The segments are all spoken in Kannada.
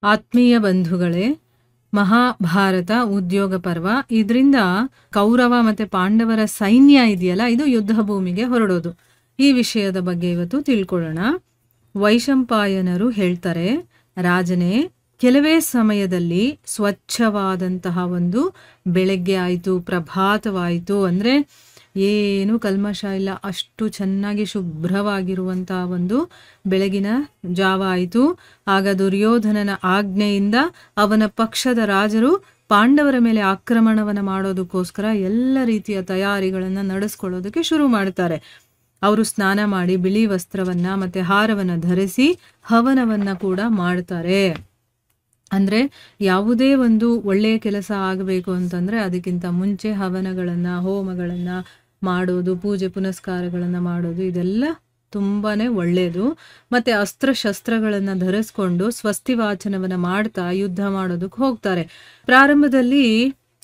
ಆತ್ಮೀಯ ಬಂಧುಗಳೇ, ಮಹಾಭಾರತ ಉದ್ಯೋಗ ಪರ್ವ. ಇದರಿಂದ ಕೌರವ ಮತ್ತೆ ಪಾಂಡವರ ಸೈನ್ಯ ಇದೆಯಲ್ಲ, ಇದು ಯುದ್ಧ ಭೂಮಿಗೆ ಹೊರಡೋದು. ಈ ವಿಷಯದ ಬಗ್ಗೆ ಇವತ್ತು ತಿಳ್ಕೊಳ್ಳೋಣ. ವೈಶಂಪಾಯನರು ಹೇಳ್ತಾರೆ, ರಾಜನೇ, ಕೆಲವೇ ಸಮಯದಲ್ಲಿ ಸ್ವಚ್ಛವಾದಂತಹ ಒಂದು ಬೆಳಗ್ಗೆ ಆಯಿತು, ಪ್ರಭಾತವಾಯಿತು. ಅಂದರೆ ಏನು ಕಲ್ಮಶ ಇಲ್ಲ, ಅಷ್ಟು ಚೆನ್ನಾಗಿ ಶುಭ್ರವಾಗಿರುವಂತಹ ಒಂದು ಬೆಳಗಿನ ಜಾವ ಆಯಿತು. ಆಗ ದುರ್ಯೋಧನನ ಆಜ್ಞೆಯಿಂದ ಅವನ ಪಕ್ಷದ ರಾಜರು ಪಾಂಡವರ ಮೇಲೆ ಆಕ್ರಮಣವನ್ನು ಮಾಡೋದಕ್ಕೋಸ್ಕರ ಎಲ್ಲ ರೀತಿಯ ತಯಾರಿಗಳನ್ನು ನಡೆಸ್ಕೊಳ್ಳೋದಕ್ಕೆ ಶುರು ಮಾಡ್ತಾರೆ. ಅವರು ಸ್ನಾನ ಮಾಡಿ ಬಿಳಿ ವಸ್ತ್ರವನ್ನ ಮತ್ತೆ ಹಾರವನ್ನು ಧರಿಸಿ ಹವನವನ್ನ ಕೂಡ ಮಾಡ್ತಾರೆ. ಅಂದ್ರೆ ಯಾವುದೇ ಒಂದು ಒಳ್ಳೆಯ ಕೆಲಸ ಆಗಬೇಕು ಅಂತಂದ್ರೆ ಅದಕ್ಕಿಂತ ಮುಂಚೆ ಹವನಗಳನ್ನ, ಹೋಮಗಳನ್ನ ಮಾಡೋದು, ಪೂಜೆ ಪುನಸ್ಕಾರಗಳನ್ನ ಮಾಡೋದು, ಇದೆಲ್ಲ ತುಂಬಾನೇ ಒಳ್ಳೆಯದು. ಮತ್ತೆ ಅಸ್ತ್ರಶಸ್ತ್ರಗಳನ್ನ ಧರಿಸ್ಕೊಂಡು ಸ್ವಸ್ತಿ ವಾಚನವನ್ನ ಮಾಡ್ತಾ ಯುದ್ಧ ಮಾಡೋದಕ್ಕೆ ಹೋಗ್ತಾರೆ. ಪ್ರಾರಂಭದಲ್ಲಿ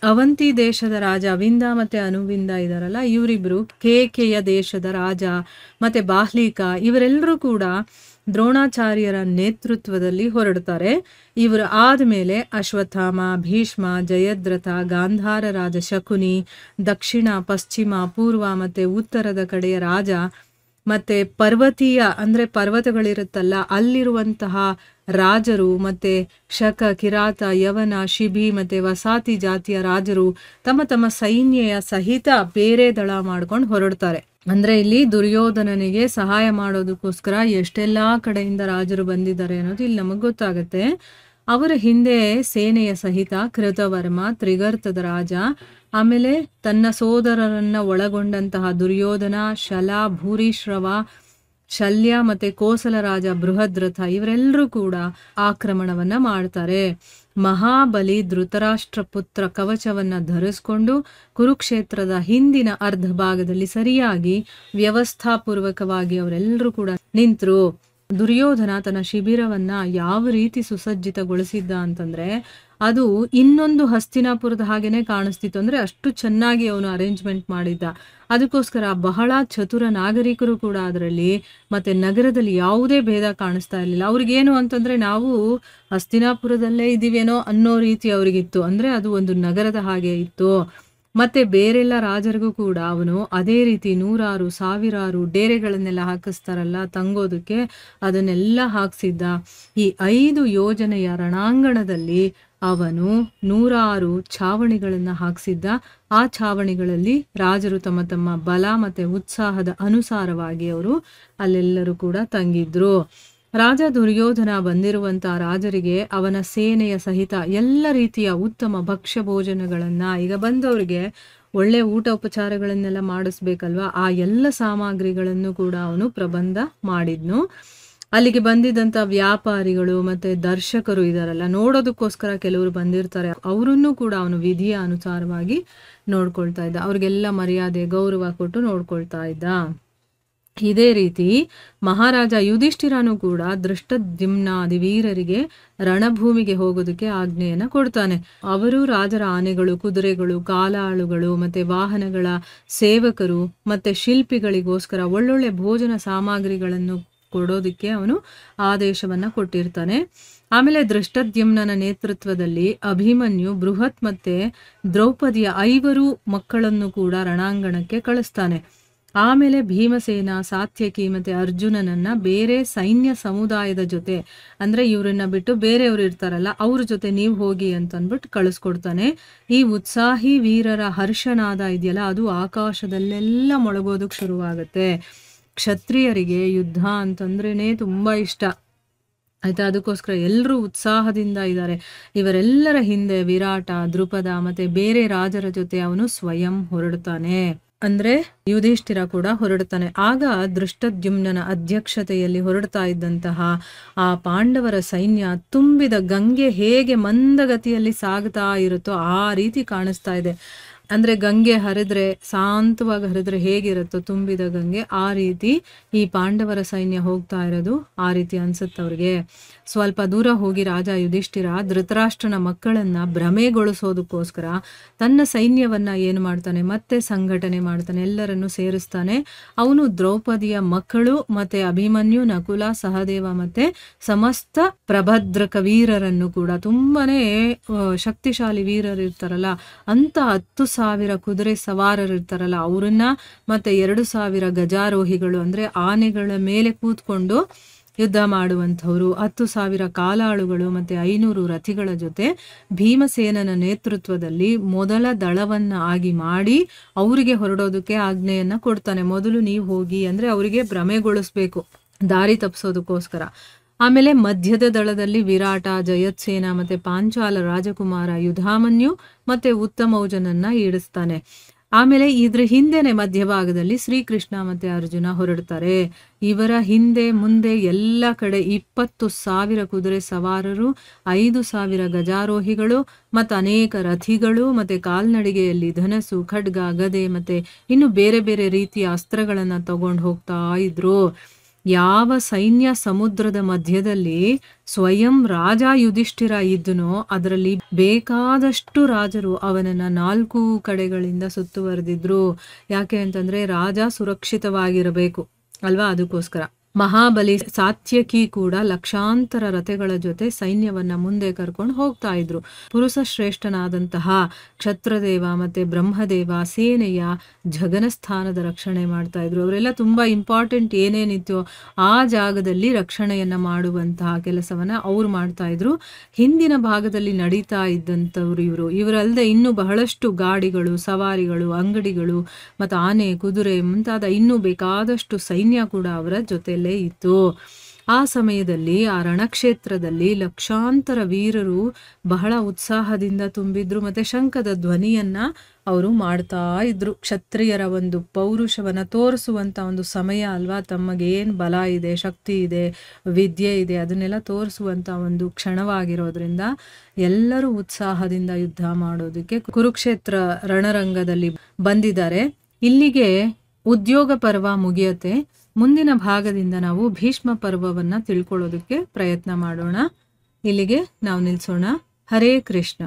ಅವಂತಿ ದೇಶದ ರಾಜ ಅವಿಂದ ಮತ್ತೆ ಅನುವಿಂದ ಇದಾರಲ್ಲ, ಇವರಿಬ್ರು ಕೇಕೆಯ ದೇಶದ ರಾಜ ಮತ್ತೆ ಬಾಹ್ಲಿಕ, ಇವರೆಲ್ಲರೂ ಕೂಡ ದ್ರೋಣಾಚಾರ್ಯರ ನೇತೃತ್ವದಲ್ಲಿ ಹೊರಡ್ತಾರೆ. ಇವರು ಆದ್ಮೇಲೆ ಅಶ್ವತ್ಥಾಮ, ಭೀಷ್ಮ, ಜಯದ್ರಥ, ಗಾಂಧಾರ ರಾಜ ಶಕುನಿ, ದಕ್ಷಿಣ, ಪಶ್ಚಿಮ, ಪೂರ್ವ ಮತ್ತೆ ಉತ್ತರದ ಕಡೆಯ ರಾಜ, ಮತ್ತೆ ಪರ್ವತೀಯ ಅಂದ್ರೆ ಪರ್ವತಗಳಿರುತ್ತಲ್ಲ ಅಲ್ಲಿರುವಂತಹ ರಾಜರು, ಮತ್ತೆ ಶಕ, ಕಿರಾತ, ಯವನ, ಶಿಬಿ ಮತ್ತೆ ವಸಾತಿ ಜಾತಿಯ ರಾಜರು ತಮ್ಮ ತಮ್ಮ ಸೈನ್ಯ ಸಹಿತ ಬೇರೆ ದಳ ಮಾಡ್ಕೊಂಡು ಹೊರಡ್ತಾರೆ. ಅಂದ್ರೆ ಇಲ್ಲಿ ದುರ್ಯೋಧನನಿಗೆ ಸಹಾಯ ಮಾಡೋದಕ್ಕೋಸ್ಕರ ಎಷ್ಟೆಲ್ಲಾ ಕಡೆಯಿಂದ ರಾಜರು ಬಂದಿದ್ದಾರೆ ಅನ್ನೋದು ಇಲ್ಲಿ ನಮಗ್ ಗೊತ್ತಾಗತ್ತೆ. ಅವರ ಹಿಂದೆ ಸೇನೆಯ ಸಹಿತ ಕೃತವರ್ಮ, ತ್ರಿಗರ್ತದ ರಾಜ, ಆಮೇಲೆ ತನ್ನ ಸೋದರರನ್ನ ಒಳಗೊಂಡಂತಹ ದುರ್ಯೋಧನ, ಶಲ, ಭೂರಿಶ್ರವ, ಶಲ್ಯ ಮತ್ತೆ ಕೋಸಲ ರಾಜ ಬೃಹದ್ರಥ, ಇವರೆಲ್ಲರೂ ಕೂಡ ಆಕ್ರಮಣವನ್ನ ಮಾಡ್ತಾರೆ. ಮಹಾಬಲಿ ಧೃತರಾಷ್ಟ್ರ ಪುತ್ರ ಕವಚವನ್ನ ಧರಿಸ್ಕೊಂಡು ಕುರುಕ್ಷೇತ್ರದ ಹಿಂದಿನ ಅರ್ಧ ಭಾಗದಲ್ಲಿ ಸರಿಯಾಗಿ ವ್ಯವಸ್ಥಾಪೂರ್ವಕವಾಗಿ ಅವರೆಲ್ಲರೂ ಕೂಡ ನಿಂತರು. ದುರ್ಯೋಧನ ತನ್ನ ಶಿಬಿರವನ್ನ ಯಾವ ರೀತಿ ಸುಸಜ್ಜಿತಗೊಳಿಸಿದ್ದ ಅಂತಂದ್ರೆ ಅದು ಇನ್ನೊಂದು ಹಸ್ತಿನಾಪುರದ ಹಾಗೇನೆ ಕಾಣಿಸ್ತಿತ್ತು. ಅಂದ್ರೆ ಅಷ್ಟು ಚೆನ್ನಾಗಿ ಅವನು ಅರೇಂಜ್ಮೆಂಟ್ ಮಾಡಿದ್ದ. ಅದಕ್ಕೋಸ್ಕರ ಬಹಳ ಚತುರ ನಾಗರಿಕರು ಕೂಡ ಅದರಲ್ಲಿ, ಮತ್ತೆ ನಗರದಲ್ಲಿ ಯಾವುದೇ ಭೇದ ಕಾಣಿಸ್ತಾ ಇರಲಿಲ್ಲ. ಅವ್ರಿಗೇನು ಅಂತಂದ್ರೆ ನಾವು ಹಸ್ತಿನಾಪುರದಲ್ಲೇ ಇದೀವೇನೋ ಅನ್ನೋ ರೀತಿ ಅವ್ರಿಗಿತ್ತು. ಅಂದ್ರೆ ಅದು ಒಂದು ನಗರದ ಹಾಗೆ ಇತ್ತು. ಮತ್ತೆ ಬೇರೆಲ್ಲ ರಾಜರಿಗೂ ಕೂಡ ಅವನು ಅದೇ ರೀತಿ ನೂರಾರು ಸಾವಿರಾರು ಡೇರೆಗಳನ್ನೆಲ್ಲ ಹಾಕಿಸ್ತಾರಲ್ಲ ತಂಗೋದಕ್ಕೆ, ಅದನ್ನೆಲ್ಲ ಹಾಕ್ಸಿದ್ದ. ಈ 5 ಯೋಜನೆಯ ರಣಾಂಗಣದಲ್ಲಿ ಅವನು ನೂರಾರು ಛಾವಣಿಗಳನ್ನ ಹಾಕ್ಸಿದ್ದ. ಆ ಛಾವಣಿಗಳಲ್ಲಿ ರಾಜರು ತಮ್ಮ ತಮ್ಮ ಬಲ ಮತ್ತೆ ಉತ್ಸಾಹದ ಅನುಸಾರವಾಗಿ ಅವರು ಅಲ್ಲೆಲ್ಲರೂ ಕೂಡ ತಂಗಿದ್ರು. ರಾಜ ದುರ್ಯೋಧನ ಬಂದಿರುವಂತಹ ರಾಜರಿಗೆ ಅವನ ಸೇನೆಯ ಸಹಿತ ಎಲ್ಲ ರೀತಿಯ ಉತ್ತಮ ಭಕ್ಷ್ಯ ಭೋಜನಗಳನ್ನ, ಈಗ ಬಂದವರಿಗೆ ಒಳ್ಳೆ ಊಟ ಉಪಚಾರಗಳನ್ನೆಲ್ಲ ಮಾಡಿಸ್ಬೇಕಲ್ವಾ, ಆ ಎಲ್ಲ ಸಾಮಗ್ರಿಗಳನ್ನು ಕೂಡ ಅವನು ಪ್ರಬಂಧ ಮಾಡಿದ್ನು. ಅಲ್ಲಿಗೆ ಬಂದಿದ್ದಂಥ ವ್ಯಾಪಾರಿಗಳು ಮತ್ತೆ ದರ್ಶಕರು ಇದಾರಲ್ಲ, ನೋಡೋದಕ್ಕೋಸ್ಕರ ಕೆಲವರು ಬಂದಿರ್ತಾರೆ, ಅವರನ್ನು ಕೂಡ ಅವನು ವಿಧಿಯ ಅನುಸಾರವಾಗಿ ನೋಡ್ಕೊಳ್ತಾ ಇದ್ದ. ಅವ್ರಿಗೆಲ್ಲ ಮರ್ಯಾದೆ ಗೌರವ ಕೊಟ್ಟು ನೋಡ್ಕೊಳ್ತಾ ಇದ್ದ. ಇದೇ ರೀತಿ ಮಹಾರಾಜ ಯುಧಿಷ್ಠಿರನು ಕೂಡ ದೃಷ್ಟದ್ಯುಮ್ನಾದಿ ವೀರರಿಗೆ ರಣಭೂಮಿಗೆ ಹೋಗೋದಕ್ಕೆ ಆಜ್ಞೆಯನ್ನ ಕೊಡ್ತಾನೆ. ಅವರು ರಾಜರ ಆನೆಗಳು, ಕುದುರೆಗಳು, ಕಾಲಾಳುಗಳು ಮತ್ತೆ ವಾಹನಗಳ ಸೇವಕರು ಮತ್ತೆ ಶಿಲ್ಪಿಗಳಿಗೋಸ್ಕರ ಒಳ್ಳೊಳ್ಳೆ ಭೋಜನ ಸಾಮಗ್ರಿಗಳನ್ನು ಕೊಡೋದಕ್ಕೆ ಅವನು ಆದೇಶವನ್ನ ಕೊಟ್ಟಿರ್ತಾನೆ. ಆಮೇಲೆ ದೃಷ್ಟದ್ಯುಮ್ನನ ನೇತೃತ್ವದಲ್ಲಿ ಅಭಿಮನ್ಯು, ಬೃಹತ್ ಮತ್ತೆ ದ್ರೌಪದಿಯ 5 ಮಕ್ಕಳನ್ನು ಕೂಡ ರಣಾಂಗಣಕ್ಕೆ ಕಳಿಸ್ತಾನೆ. ಆಮೇಲೆ ಭೀಮಸೇನ, ಸಾತ್ಯಕಿ ಮತ್ತೆ ಅರ್ಜುನನನ್ನ ಬೇರೆ ಸೈನ್ಯ ಸಮುದಾಯದ ಜೊತೆ, ಅಂದ್ರೆ ಇವ್ರನ್ನ ಬಿಟ್ಟು ಬೇರೆಯವ್ರು ಇರ್ತಾರಲ್ಲ ಅವ್ರ ಜೊತೆ ನೀವು ಹೋಗಿ ಅಂತ ಅಂದ್ಬಿಟ್ಟು ಕಳಿಸ್ಕೊಡ್ತಾನೆ. ಈ ಉತ್ಸಾಹಿ ವೀರರ ಹರ್ಷನಾದ ಇದೆಯಲ್ಲ, ಅದು ಆಕಾಶದಲ್ಲೆಲ್ಲ ಮೊಳಗೋದಕ್ಕೆ ಶುರುವಾಗತ್ತೆ. ಕ್ಷತ್ರಿಯರಿಗೆ ಯುದ್ಧ ಅಂತಂದ್ರೇನೆ ತುಂಬಾ ಇಷ್ಟ ಆಯ್ತಾ, ಅದಕ್ಕೋಸ್ಕರ ಎಲ್ಲರೂ ಉತ್ಸಾಹದಿಂದ ಇದ್ದಾರೆ. ಇವರೆಲ್ಲರ ಹಿಂದೆ ವಿರಾಟ, ದ್ರುಪದ ಮತ್ತೆ ಬೇರೆ ರಾಜರ ಜೊತೆ ಅವನು ಸ್ವಯಂ ಹೊರಡ್ತಾನೆ. ಅಂದ್ರೆ ಯುಧಿಷ್ಠಿರ ಕೂಡ ಹೊರಡ್ತಾನೆ. ಆಗ ದೃಷ್ಟದ್ಯುಮ್ನನ ಅಧ್ಯಕ್ಷತೆಯಲ್ಲಿ ಹೊರಡ್ತಾ ಇದ್ದಂತಹ ಆ ಪಾಂಡವರ ಸೈನ್ಯ ತುಂಬಿದ ಗಂಗೆ ಹೇಗೆ ಮಂದಗತಿಯಲ್ಲಿ ಸಾಗ್ತಾ ಇರುತ್ತೋ ಆ ರೀತಿ ಕಾಣಿಸ್ತಾ ಇದೆ. ಅಂದ್ರೆ ಗಂಗೆ ಹರಿದ್ರೆ ಶಾಂತವಾಗಿ ಹರಿದ್ರೆ ಹೇಗಿರುತ್ತೋ ತುಂಬಿದ ಗಂಗೆ, ಆ ರೀತಿ ಈ ಪಾಂಡವರ ಸೈನ್ಯ ಹೋಗ್ತಾ ಇರೋದು ಆ ರೀತಿ ಅನ್ಸುತ್ತೆ ಅವ್ರಿಗೆ. ಸ್ವಲ್ಪ ದೂರ ಹೋಗಿ ರಾಜ ಯುಧಿಷ್ಠಿರ ಧೃತರಾಷ್ಟ್ರನ ಮಕ್ಕಳನ್ನ ಭ್ರಮೆಗೊಳಿಸೋದಕ್ಕೋಸ್ಕರ ತನ್ನ ಸೈನ್ಯವನ್ನ ಏನು ಮಾಡ್ತಾನೆ, ಮತ್ತೆ ಸಂಘಟನೆ ಮಾಡ್ತಾನೆ, ಎಲ್ಲರನ್ನು ಸೇರಿಸ್ತಾನೆ. ಅವನು ದ್ರೌಪದಿಯ ಮಕ್ಕಳು ಮತ್ತೆ ಅಭಿಮನ್ಯು, ನಕುಲ, ಸಹದೇವ ಮತ್ತೆ ಸಮಸ್ತ ಪ್ರಭದ್ರಕ ವೀರರನ್ನು ಕೂಡ, ತುಂಬಾನೇ ಶಕ್ತಿಶಾಲಿ ವೀರರು ಇರ್ತಾರಲ್ಲ ಅಂತ 10,000 ಕುದುರೆ ಸವಾರರು ಇರ್ತಾರಲ್ಲ ಅವರನ್ನ, ಮತ್ತೆ 2,000 ಗಜಾರೋಹಿಗಳು ಅಂದ್ರೆ ಆನೆಗಳ ಮೇಲೆ ಕೂತ್ಕೊಂಡು ಯುದ್ಧ ಮಾಡುವಂಥವ್ರು, 10,000 ಕಾಲಾಳುಗಳು ಮತ್ತೆ 500 ರಥಿಗಳ ಜೊತೆ ಭೀಮಸೇನನ ನೇತೃತ್ವದಲ್ಲಿ ಮೊದಲ ದಳವನ್ನ ಆಗಿ ಮಾಡಿ ಅವರಿಗೆ ಹೊರಡೋದಕ್ಕೆ ಆಜ್ಞೆಯನ್ನ ಕೊಡ್ತಾನೆ. ಮೊದಲು ನೀವು ಹೋಗಿ ಅಂದ್ರೆ ಅವರಿಗೆ ಭ್ರಮೆಗೊಳಿಸ್ಬೇಕು ದಾರಿ ತಪ್ಪಿಸೋದಕ್ಕೋಸ್ಕರ. ಆಮೇಲೆ ಮಧ್ಯದ ದಳದಲ್ಲಿ ವಿರಾಟ, ಜಯತ್ಸೇನ ಮತ್ತೆ ಪಾಂಚಾಲ ರಾಜಕುಮಾರ ಯುಧಾಮನ್ಯು ಮತ್ತೆ ಉತ್ತಮೌಜನನ್ನ ಇಡಿಸ್ತಾನೆ. ಆಮೇಲೆ ಇದ್ರ ಹಿಂದೆನೆ ಮಧ್ಯಭಾಗದಲ್ಲಿ ಶ್ರೀಕೃಷ್ಣ ಮತ್ತೆ ಅರ್ಜುನ ಹೊರಡ್ತಾರೆ. ಇವರ ಹಿಂದೆ ಮುಂದೆ ಎಲ್ಲ ಕಡೆ 20,000 ಕುದುರೆ ಸವಾರರು, 5,000 ಗಜಾರೋಹಿಗಳು ಮತ್ತು ಅನೇಕ ರಥಿಗಳು, ಮತ್ತೆ ಕಾಲ್ನಡಿಗೆಯಲ್ಲಿ ಧನಸ್ಸು, ಖಡ್ಗ, ಗದೆ ಮತ್ತೆ ಇನ್ನು ಬೇರೆ ಬೇರೆ ರೀತಿಯ ಅಸ್ತ್ರಗಳನ್ನ ತಗೊಂಡು ಹೋಗ್ತಾ ಇದ್ರು. ಯಾವ ಸೈನ್ಯ ಸಮುದ್ರದ ಮಧ್ಯದಲ್ಲಿ ಸ್ವಯಂ ರಾಜ ಯುಧಿಷ್ಠಿರ ಇದ್ದನೋ ಅದರಲ್ಲಿ ಬೇಕಾದಷ್ಟು ರಾಜರು ಅವನನ್ನ 4 ಕಡೆಗಳಿಂದ ಸುತ್ತುವರೆದಿದ್ರು. ಯಾಕೆ ಅಂತಂದ್ರೆ ರಾಜ ಸುರಕ್ಷಿತವಾಗಿರಬೇಕು ಅಲ್ವಾ, ಅದಕ್ಕೋಸ್ಕರ. ಮಹಾಬಲಿ ಸಾತ್ಯಕಿ ಕೂಡ ಲಕ್ಷಾಂತರ ರಥಗಳ ಜೊತೆ ಸೈನ್ಯವನ್ನ ಮುಂದೆ ಕರ್ಕೊಂಡು ಹೋಗ್ತಾ ಇದ್ರು. ಪುರುಷ ಶ್ರೇಷ್ಠನಾದಂತಹ ಕ್ಷತ್ರದೇವ ಮತ್ತೆ ಬ್ರಹ್ಮದೇವ ಸೇನೆಯ ಜಗನಸ್ಥಾನದ ರಕ್ಷಣೆ ಮಾಡ್ತಾ ಇದ್ರು. ಅವರೆಲ್ಲ ತುಂಬಾ ಇಂಪಾರ್ಟೆಂಟ್ ಏನೇನಿತ್ತು ಆ ಜಾಗದಲ್ಲಿ ರಕ್ಷಣೆಯನ್ನ ಮಾಡುವಂತಹ ಕೆಲಸವನ್ನ ಅವ್ರು ಮಾಡ್ತಾ ಇದ್ರು. ಹಿಂದಿನ ಭಾಗದಲ್ಲಿ ನಡೀತಾ ಇದ್ದಂಥವ್ರು ಇವರಲ್ಲದೆ ಇನ್ನೂ ಬಹಳಷ್ಟು ಗಾಡಿಗಳು, ಸವಾರಿಗಳು, ಅಂಗಡಿಗಳು ಮತ್ತು ಆನೆ, ಕುದುರೆ ಮುಂತಾದ ಇನ್ನೂ ಬೇಕಾದಷ್ಟು ಸೈನ್ಯ ಕೂಡ ಅವರ ಜೊತೆಯಲ್ಲೇ ಇತ್ತು. ಆ ಸಮಯದಲ್ಲಿ ಆ ರಣಕ್ಷೇತ್ರದಲ್ಲಿ ಲಕ್ಷಾಂತರ ವೀರರು ಬಹಳ ಉತ್ಸಾಹದಿಂದ ತುಂಬಿದ್ರು ಮತ್ತೆ ಶಂಖದ ಧ್ವನಿಯನ್ನ ಅವರು ಮಾಡ್ತಾ ಇದ್ರು. ಕ್ಷತ್ರಿಯರ ಒಂದು ಪೌರುಷವನ್ನ ತೋರಿಸುವಂತ ಒಂದು ಸಮಯ ಅಲ್ವಾ, ತಮಗೇನ್ ಬಲ ಇದೆ, ಶಕ್ತಿ ಇದೆ, ವಿದ್ಯೆ ಇದೆ ಅದನ್ನೆಲ್ಲ ತೋರಿಸುವಂತ ಒಂದು ಕ್ಷಣವಾಗಿರೋದ್ರಿಂದ ಎಲ್ಲರೂ ಉತ್ಸಾಹದಿಂದ ಯುದ್ಧ ಮಾಡೋದಕ್ಕೆ ಕುರುಕ್ಷೇತ್ರ ರಣರಂಗದಲ್ಲಿ ಬಂದಿದ್ದಾರೆ. ಇಲ್ಲಿಗೆ ಉದ್ಯೋಗ ಪರ್ವ ಮುಗಿಯುತ್ತೆ. ಮುಂದಿನ ಭಾಗದಿಂದ ನಾವು ಭೀಷ್ಮ ಪರ್ವವನ್ನ ತಿಳ್ಕೊಳ್ಳೋದಕ್ಕೆ ಪ್ರಯತ್ನ ಮಾಡೋಣ. ಇಲ್ಲಿಗೆ ನಾವು ನಿಲ್ಸೋಣ. ಹರೇ ಕೃಷ್ಣ.